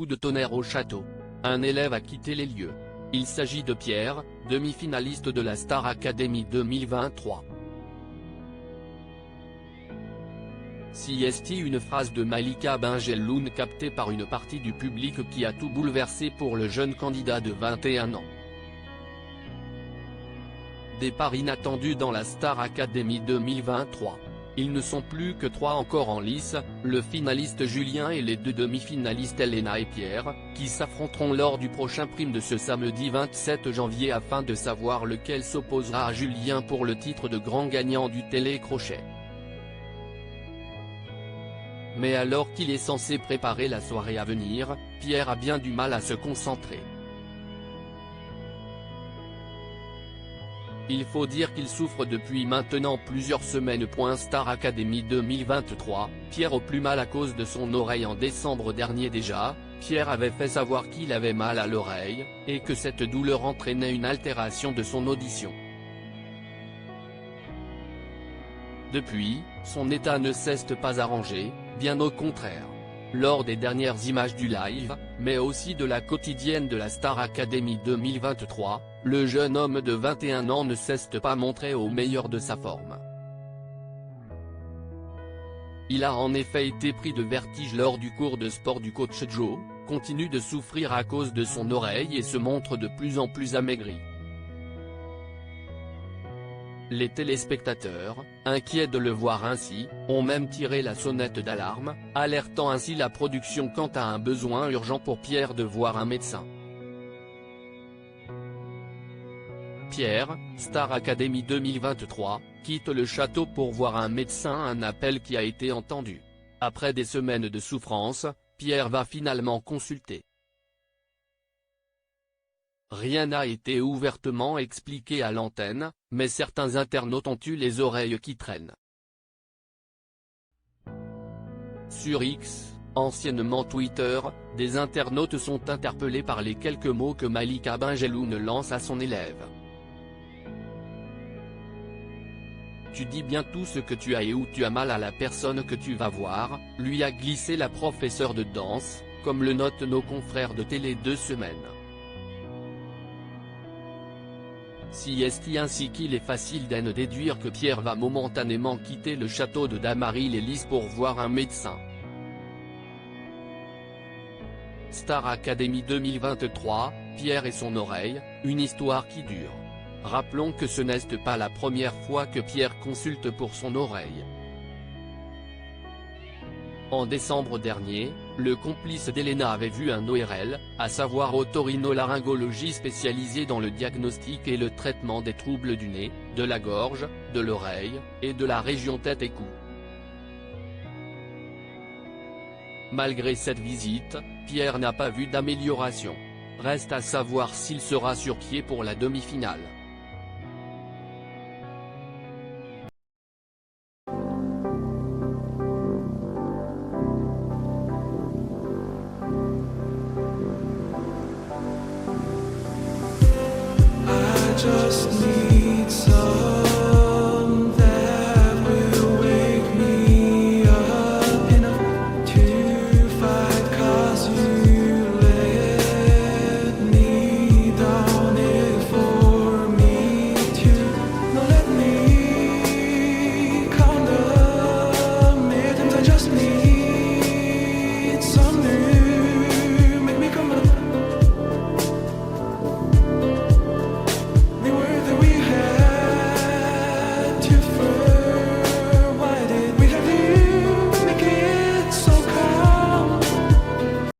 coup de tonnerre au château. Un élève a quitté les lieux. Il s'agit de Pierre, demi-finaliste de la Star Academy 2023. CST, une phrase de Malika Benjelloun captée par une partie du public qui a tout bouleversé pour le jeune candidat de 21 ans. Départ inattendu dans la Star Academy 2023. Ils ne sont plus que 3 encore en lice, le finaliste Julien et les 2 demi-finalistes Elena et Pierre, qui s'affronteront lors du prochain prime de ce samedi 27 janvier afin de savoir lequel s'opposera à Julien pour le titre de grand gagnant du télécrochet. Mais alors qu'il est censé préparer la soirée à venir, Pierre a bien du mal à se concentrer. Il faut dire qu'il souffre depuis maintenant plusieurs semaines. Star Academy 2023, Pierre au plus mal à cause de son oreille. En décembre dernier déjà, Pierre avait fait savoir qu'il avait mal à l'oreille, et que cette douleur entraînait une altération de son audition. Depuis, son état ne s'est pas arrangé, bien au contraire. Lors des dernières images du live, mais aussi de la quotidienne de la Star Academy 2023, le jeune homme de 21 ans ne s'est pas montré au meilleur de sa forme. Il a en effet été pris de vertige lors du cours de sport du coach Joe, continue de souffrir à cause de son oreille et se montre de plus en plus amaigri. Les téléspectateurs, inquiets de le voir ainsi, ont même tiré la sonnette d'alarme, alertant ainsi la production quant à un besoin urgent pour Pierre de voir un médecin. Pierre, Star Academy 2023, quitte le château pour voir un médecin, un appel qui a été entendu. Après des semaines de souffrance, Pierre va finalement consulter. Rien n'a été ouvertement expliqué à l'antenne, mais certains internautes ont eu les oreilles qui traînent. Sur X, anciennement Twitter, des internautes sont interpellés par les quelques mots que Malika Benjelloun lance à son élève. Tu dis bien tout ce que tu as et où tu as mal à la personne que tu vas voir, lui a glissé la professeure de danse, comme le notent nos confrères de Télé 2 Semaines. CST ainsi qu'il est facile d'en déduire que Pierre va momentanément quitter le château de Damary-les-Lys pour voir un médecin. Star Academy 2023, Pierre et son oreille, une histoire qui dure. Rappelons que ce n'est pas la première fois que Pierre consulte pour son oreille. En décembre dernier, le complice d'Elena avait vu un ORL, à savoir otorhinolaryngologie spécialisée dans le diagnostic et le traitement des troubles du nez, de la gorge, de l'oreille, et de la région tête et cou. Malgré cette visite, Pierre n'a pas vu d'amélioration. Reste à savoir s'il sera sur pied pour la demi-finale.